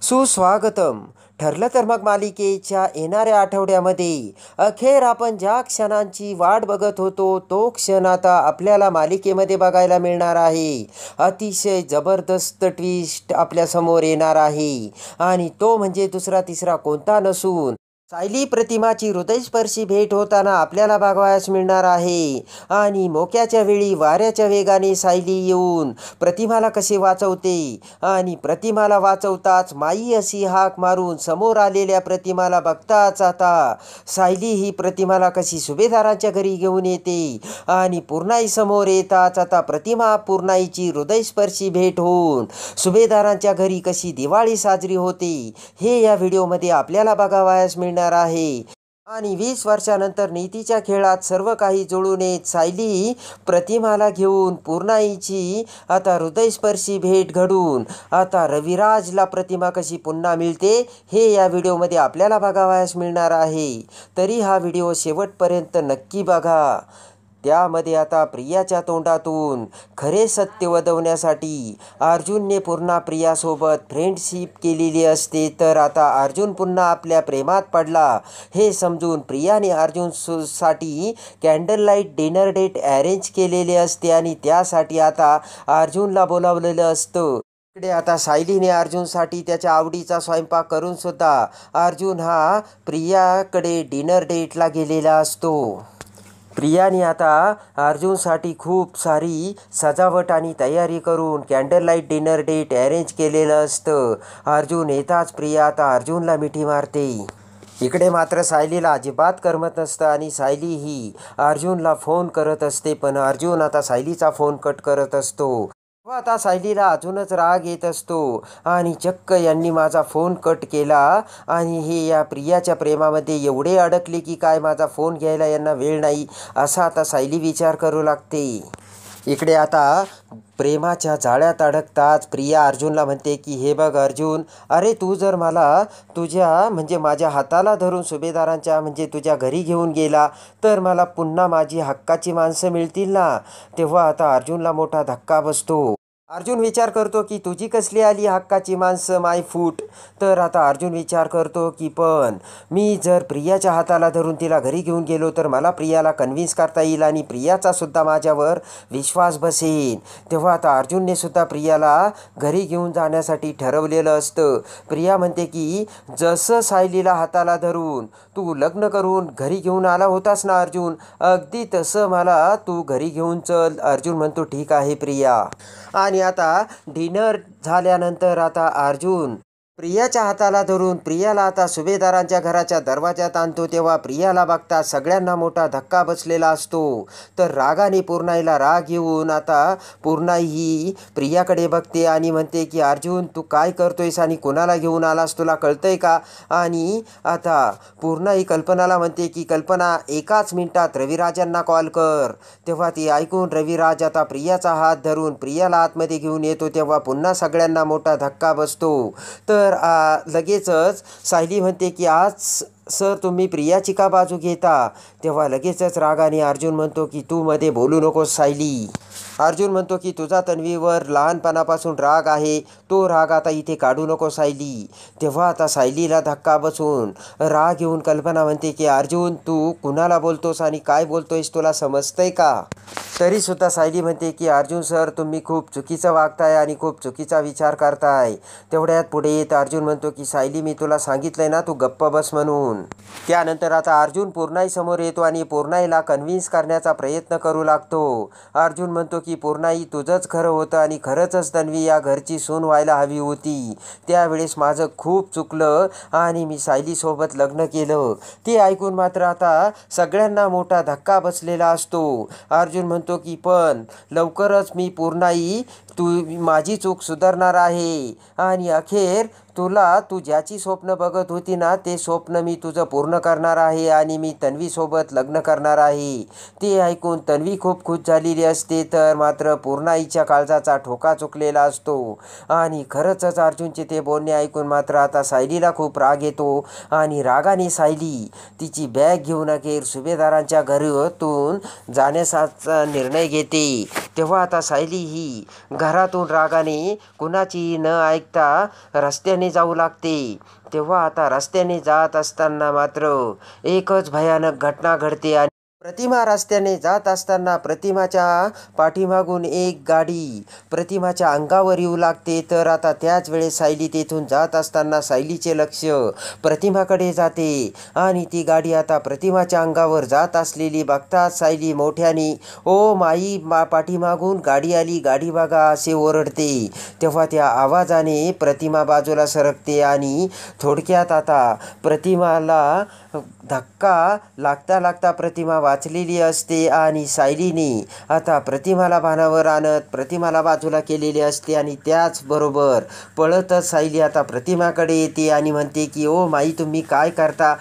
सुस्वागतम. ठरलं तर मग मालिकेच्या येणाऱ्या आठवड्यामध्ये अखेर आपण ज्या क्षणांची वाट बघत होतो तो क्षण आता आपल्याला मालिकेमध्ये बघायला मिळणार आहे. अतिशय जबरदस्त ट्विस्ट आपल्यासमोर येणार आहे आणि तो म्हणजे दुसरा तिसरा कोणता नसून सायली प्रतिमाची हृदयस्पर्शी भेट होताना आपल्याला बघावयास मिळणार आहे. आणि मोक्याच्या वेळी वाऱ्याच्या वेगाने सायली येऊन प्रतिमाला कसे वाचवते आणि प्रतिमाला वाचवताच माई अशी हाक मारून समोर आलेल्या प्रतिमाला बघताच आता सायली ही प्रतिमाला कशी सुभेदारांच्या घरी घेऊन येते आणि पूर्णाई समोर येताच आता प्रतिमा पूर्णाईची हृदयस्पर्शी भेट होऊन सुभेदारांच्या घरी कशी दिवाळी साजरी होते हे या व्हिडिओमध्ये आपल्याला बघावयास मिळणार आहे. आणि 20 वर्षानंतर नीतीच्या खेळात सर्व काही जुळून येत सायली प्रतिमाला घेऊन पूर्णाईची आता हृदयस्पर्शी भेट घडून आता रविराजला प्रतिमा कशी पुन्हा मिळते हे या व्हिडिओमध्ये आपल्याला बघावयास मिळणार आहे. तरी हा व्हिडिओ शेवटपर्यंत नक्की बघा. त्यामध्ये आता प्रियाच्या तोंडातून खरे सत्य वदवण्यासाठी अर्जुनने पुन्हा प्रियासोबत फ्रेंडशिप केलेली असते, तर आता अर्जुन पुन्हा आपल्या प्रेमात पडला हे समजून प्रियाने अर्जुनसाठी candle light dinner date arrange केलेले असते आणि त्यासाठी आता अर्जुनला बोलावलेलं असतं. इकडे आता सायलीने अर्जुनसाठी त्याच्या आवडीचा स्वयंपाक करून सुद्धा अर्जुन हा प्रियाकडे डिनर डेटला गेलेला असतो. प्रियाने आता अर्जुनसाठी खूप सारी सजावट आणि तयारी करून candle light dinner date arrange केलेलं असतं. अर्जुन येताच प्रिया आता अर्जुनला मिठी मारते. इकडे मात्र सायलीला अजिबात करमत नसतं आणि सायली ही अर्जुनला फोन करत असते, पण अर्जुन आता सायलीचा फोन कट करत असतो. आता सायलीला अजूनच राग येत असतो आणि चक्क यांनी माझा फोन कट केला आणि हे या प्रियाच्या प्रेमामध्ये एवढे अडकले की काय माझा फोन घ्यायला यांना वेळ नाही असा आता सायली विचार करू लागते. इकडे आता प्रेमाच्या जाळ्यात अडकताच प्रिया अर्जुनला म्हणते की हे बघ अर्जुन, अरे तू जर मला तुझ्या म्हणजे माझ्या हाताला धरून सुभेदारांच्या म्हणजे तुझ्या घरी घेऊन गेला तर मला पुन्हा माझी हक्काची माणसं मिळतील ना. तेव्हा आता अर्जुनला मोठा धक्का बसतो. अर्जुन विचार करतो की तुझी कसली आली हक्काची माणसं माय फूट. तर आता अर्जुन विचार करतो की पण मी जर प्रियाच्या हाताला धरून तिला घरी घेऊन गेलो तर मला प्रियाला कन्व्हिन्स करता येईल आणि प्रियाचा सुद्धा माझ्यावर विश्वास बसेल. तेव्हा आता अर्जुनने सुद्धा प्रियाला घरी घेऊन जाण्यासाठी ठरवलेलं असतं. प्रिया म्हणते की जसं सायलीला हाताला धरून तू लग्न करून घरी घेऊन आला होतास ना अर्जुन, अगदी तसं मला तू घरी घेऊन चल. अर्जुन म्हणतो ठीक आहे प्रिया. आणि आता डिनर झाल्यानंतर आता अर्जुन प्रियाच्या हाताला धरून प्रियाला आता सुभेदारांच्या घराच्या दरवाजात आणतो. तेव्हा प्रियाला बघता सगळ्यांना मोठा धक्का बसलेला असतो. तर रागाने पूर्णाईला राग येऊन आता पूर्णाई ही प्रियाकडे बघते आणि म्हणते की अर्जुन तू काय करतोयस आणि कोणाला घेऊन आलास तुला कळतंय का. आणि आता पूर्णाई कल्पनाला म्हणते की कल्पना एकाच मिनिटात रविराजांना कॉल कर. तेव्हा ती ऐकून रविराज आता प्रियाचा हात धरून प्रियाला आतमध्ये घेऊन येतो. तेव्हा पुन्हा सगळ्यांना मोठा धक्का बसतो. तर लगेचच सायली म्हणते की आज सर तुम्ही प्रियाची का बाजू घेता. तेव्हा लगेचच रागाने अर्जुन म्हणतो की तू मध्ये बोलू नकोस सायली. अर्जुन म्हणतो की तुझा तन्वीवर लहानपणापासून राग आहे, तो राग आता इथे काढू नको सायली. तेव्हा आता सायलीला धक्का बसून राग येऊन कल्पना म्हणते की अर्जुन तू कुणाला बोलतोस आणि काय बोलतोयस तुला समजतंय का. तरीसुद्धा सायली म्हणते की अर्जुन सर तुम्ही खूप चुकीचं वागताय आणि खूप चुकीचा विचार करताय. तेवढ्यात पुढे येत अर्जुन म्हणतो की सायली मी तुला सांगितलंय ना तू गप्प बस म्हणून. त्यानंतर आता अर्जुन पूर्णाई समोर येतो आणि पूर्णाईला कन्व्हिन्स करण्याचा प्रयत्न करू लागतो. अर्जुन म्हणतो की पूर्णाई तुझंच खरं होतं आणि खरंच तन्वी या घरची सून व्हायला हवी होती. त्यावेळेस माझं खूप चुकलं आणि मी सायलीसोबत लग्न केलं. ते ऐकून मात्र आता सगळ्यांना मोठा धक्का बसलेला असतो. अर्जुन म्हणतो की पण लवकरच मी पूर्णाई तू माझी चूक सुधारणार आहे आणि अखेर तू ज्याची स्वप्न बघत होती ना ते स्वप्न मी तुझं पूर्ण करणार आहे आणि मी तन्वीसोबत लग्न करणार आहे. ते ऐकून तन्वी खूप खुश झालेली असते, तर मात्र पूर्णाईच्या काळजाचा ठोका चुकलेला असतो. आणि खरंच अर्जुनचे ते बोलणे ऐकून मात्र आता सायलीला खूप राग येतो आणि रागाने सायली तिची बॅग घेऊन अखेर सुभेदारांच्या घरातून जाण्याचा निर्णय घेते. तेव्हा आता सायली ही घरातून रागाने कुणाची न ऐकता रस्त्याने रस्त्याने जाऊ लागते. तेव्हा आता रस्त्याने जात असताना मात्र एकच भयानक घटना घडते आणि प्रतिमा रस्त्याने जात असताना प्रतिमाच्या पाठीमागून एक गाडी प्रतिमाच्या अंगावर येऊ लागते. तर आता त्याच वेळेस सायली तेथून जात असताना सायलीचे लक्ष प्रतिमाकडे जाते आणि ती गाडी आता प्रतिमाच्या अंगावर जात असलेली बघताच सायली मोठ्याने ओ माई पाठीमागून गाडी आली, गाडी बघा असे ओरडते. तेव्हा त्या आवाजाने प्रतिमा बाजूला सरकते आणि थोडक्यात आता प्रतिमाला धक्का लागता लागता प्रतिमा वाचलेली असते आणि सायलीने आता प्रतिमाला भानावर आणत प्रतिमाला बाजूला केलेली असते आणि त्याचबरोबर पळतच सायली आता प्रतिमाकडे येते आणि म्हणते की ओ माई तुम्ही काय करता,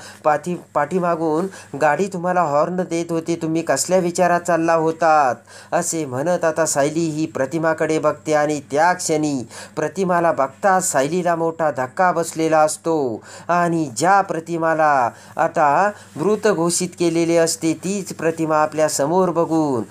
पाठीमागून गाडी तुम्हाला हॉर्न देत होती, तुम्ही कसल्या विचारात चालला होतात असे म्हणत आता सायली ही प्रतिमाकडे बघते आणि त्या क्षणी प्रतिमाला बघताच सायलीला मोठा धक्का बसलेला असतो आणि ज्या प्रतिमाला आता मृत घोषित केलेले असते तीच प्रतिमा आपल्या समोर बघून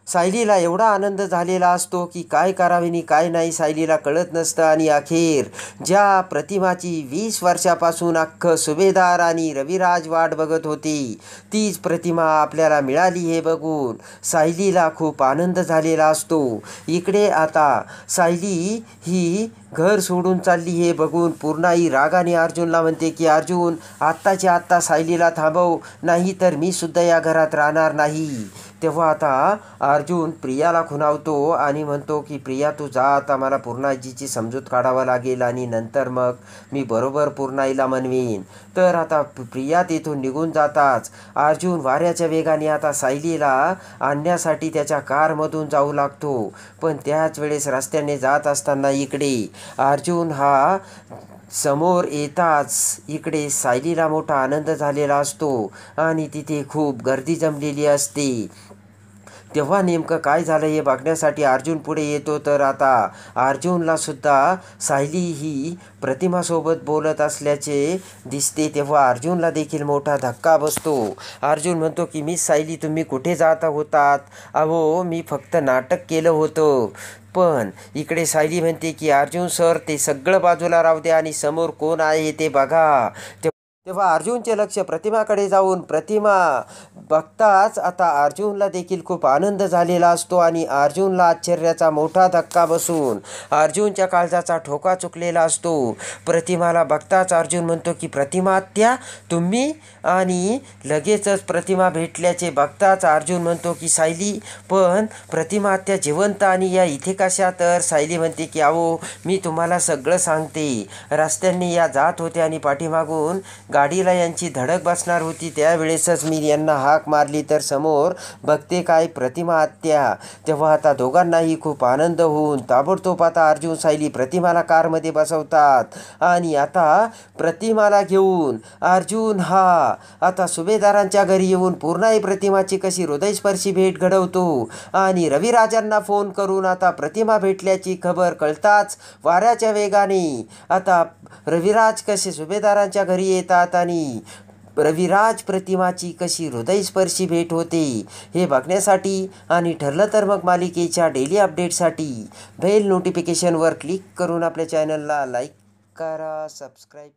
सायलीला एवढा आनंद झालेला असतो की काय करावे आणि काय नाही सायलीला कळत नसतं. आणि अखेर ज्या प्रतिमाची 20 वर्षापासून अख्खं सुभेदार आणि रविराज वाट बघत होती तीच प्रतिमा आपल्याला मिळाली हे बघून सायलीला खूप आनंद झालेला असतो. इकडे आता सायली ही घर सोडून चालली हे बघून पूर्णाई रागाने अर्जुनला म्हणते की अर्जुन आत्ताच्या आत्ता सायलीला थांबव, नाही तर मी सुद्धा या घरात राहणार नाही. तेव्हा आता अर्जुन प्रियाला खुणावतो आणि म्हणतो की प्रिया तू जा, आता मला पूर्णाजीची समजूत काढावा लागेल आणि नंतर मग मी बरोबर पूर्णाईला म्हणवीन. तर आता प्रिया तिथून निघून जाताच अर्जुन वाऱ्याच्या वेगाने आता सायलीला आणण्यासाठी त्याच्या कारमधून जाऊ लागतो. पण त्याच वेळेस रस्त्याने जात असताना इकडे अर्जुन हा समोर येताच इकडे सायलीला मोठा आनंद झालेला असतो आणि तिथे खूप गर्दी जमलेली असते. तेव्हा नेमकं काय झालं हे बघण्यासाठी अर्जुन पुढे येतो. तर आता अर्जुनला सुद्धा सायली ही प्रतिमासोबत बोलत असल्याचे दिसते. तेव्हा अर्जुनला देखील मोठा धक्का बसतो. अर्जुन म्हणतो की मी सायली तुम्ही कुठे जात होतात, अहो मी फक्त नाटक केलं होतं. पण इकडे सायली म्हणते की अर्जुन सर ते सगळं बाजूला राहू द्या आणि समोर कोण आहे ते बघा. तेव्हा अर्जुनचे लक्ष प्रतिमाकडे जाऊन प्रतिमा बघताच आता अर्जुनला देखील खूप आनंद झालेला असतो आणि अर्जुनला आश्चर्याचा मोठा धक्का बसून अर्जुनच्या काळजाचा ठोका चुकलेला असतो. प्रतिमाला बघताच अर्जुन म्हणतो की प्रतिमा आत्या तुम्ही, आणि लगेचच प्रतिमा भेटल्याचे बघताच अर्जुन म्हणतो की सायली पण प्रतिमा आत्या जिवंत आणि या इथे कशा. तर सायली म्हणते की अहो मी तुम्हाला सगळं सांगते, रस्त्यांनी या जात होते आणि पाठीमागून गाडीला यांची धडक बसणार होती, त्यावेळेसच मी यांना हाक मारली तर समोर बघते काय प्रतिमा आत्या. तेव्हा आता दोघांनाही खूप आनंद होऊन ताबडतोब आता अर्जुन सायली प्रतिमाला कारमध्ये बसवतात आणि आता प्रतिमाला घेऊन अर्जुन हा आता सुभेदारांच्या घरी येऊन पूर्णाई प्रतिमाची कशी हृदयस्पर्शी भेट घडवतो आणि रविराजांना फोन करून आता प्रतिमा भेटल्याची खबर कळताच वाऱ्याच्या वेगाने आता रविराज कसे सुभेदारांच्या घरी येतात आणि रविराज प्रतिमाची कशी हृदयस्पर्शी भेट होते हे बघण्यासाठी आणि ठरलं तर मग मालिकेच्या डेली अपडेटसाठी बेल नोटिफिकेशनवर क्लिक करून आपल्या चॅनलला लाईक करा, सबस्क्राईब